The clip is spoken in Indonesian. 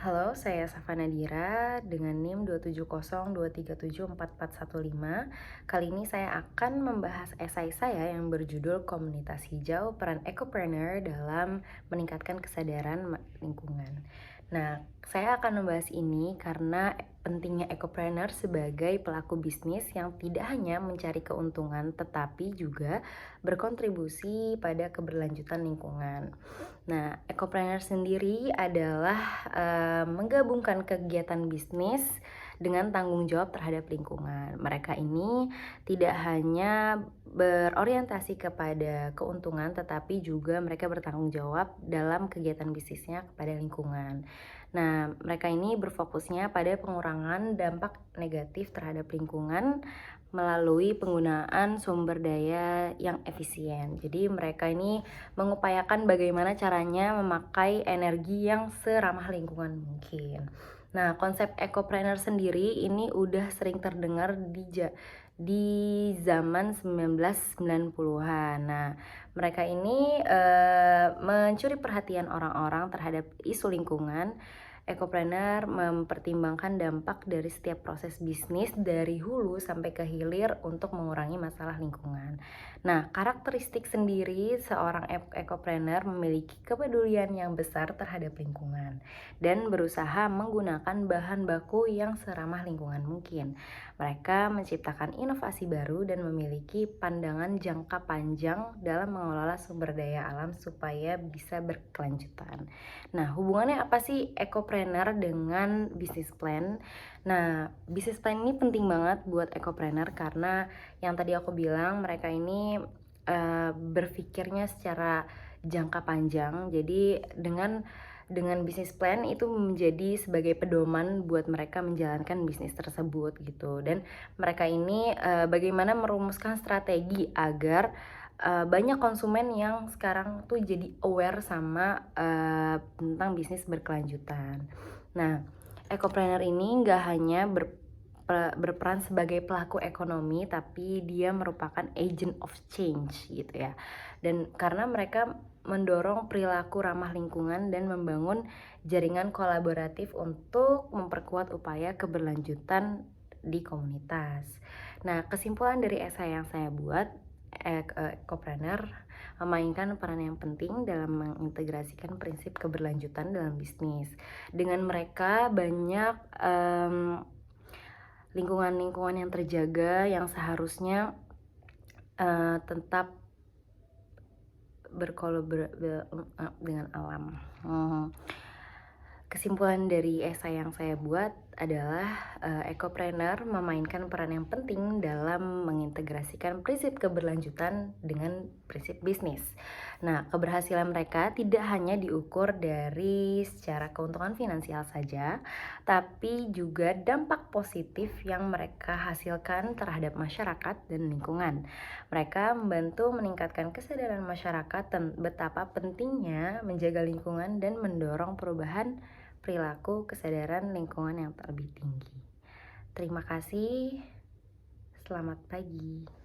Halo, saya Safa Nadira dengan NIM 27023744415. Kali ini saya akan membahas esai saya yang berjudul Komunitas Hijau Peran Ekopreneur dalam Meningkatkan Kesadaran Lingkungan. Nah, saya akan membahas ini karena pentingnya ekopreneur sebagai pelaku bisnis yang tidak hanya mencari keuntungan tetapi juga berkontribusi pada keberlanjutan lingkungan. Nah, ekopreneur sendiri adalah menggabungkan kegiatan bisnis dengan tanggung jawab terhadap lingkungan. Mereka ini tidak hanya berorientasi kepada keuntungan, tetapi juga mereka bertanggung jawab dalam kegiatan bisnisnya kepada lingkungan. Nah, mereka ini berfokusnya pada pengurangan dampak negatif terhadap lingkungan melalui penggunaan sumber daya yang efisien. Jadi mereka ini mengupayakan bagaimana caranya memakai energi yang seramah lingkungan mungkin. Nah, konsep ekopreneur sendiri ini udah sering terdengar di zaman 1990-an. Nah, mereka ini mencuri perhatian orang-orang terhadap isu lingkungan. Ekopreneur mempertimbangkan dampak dari setiap proses bisnis dari hulu sampai ke hilir untuk mengurangi masalah lingkungan. Nah, karakteristik sendiri seorang ekopreneur memiliki kepedulian yang besar terhadap lingkungan dan berusaha menggunakan bahan baku yang seramah lingkungan mungkin. Mereka menciptakan inovasi baru dan memiliki pandangan jangka panjang dalam mengelola sumber daya alam supaya bisa berkelanjutan. Nah, hubungannya apa sih ekopreneur dengan bisnis plan? Nah, bisnis plan ini penting banget buat ekopreneur karena yang tadi aku bilang mereka ini berpikirnya secara jangka panjang. Jadi dengan bisnis plan itu menjadi sebagai pedoman buat mereka menjalankan bisnis tersebut gitu. Dan mereka ini bagaimana merumuskan strategi agar banyak konsumen yang sekarang tuh jadi aware sama tentang bisnis berkelanjutan. Nah, ekopreneur ini nggak hanya berperan sebagai pelaku ekonomi, tapi dia merupakan agent of change gitu ya. Dan karena mereka mendorong perilaku ramah lingkungan dan membangun jaringan kolaboratif untuk memperkuat upaya keberlanjutan di komunitas. Nah, kesimpulan dari esai yang saya buat, ekopreneur memainkan peran yang penting dalam mengintegrasikan prinsip keberlanjutan dalam bisnis. Dengan mereka banyak lingkungan-lingkungan yang terjaga yang seharusnya tetap berkolaborasi dengan alam. Kesimpulan dari esai yang saya buat adalah ekopreneur memainkan peran yang penting dalam mengintegrasikan prinsip keberlanjutan dengan prinsip bisnis. Nah, keberhasilan mereka tidak hanya diukur dari secara keuntungan finansial saja, tapi juga dampak positif yang mereka hasilkan terhadap masyarakat dan lingkungan. Mereka membantu meningkatkan kesadaran masyarakat betapa pentingnya menjaga lingkungan dan mendorong perubahan perilaku kesadaran lingkungan yang lebih tinggi. Terima kasih, selamat pagi.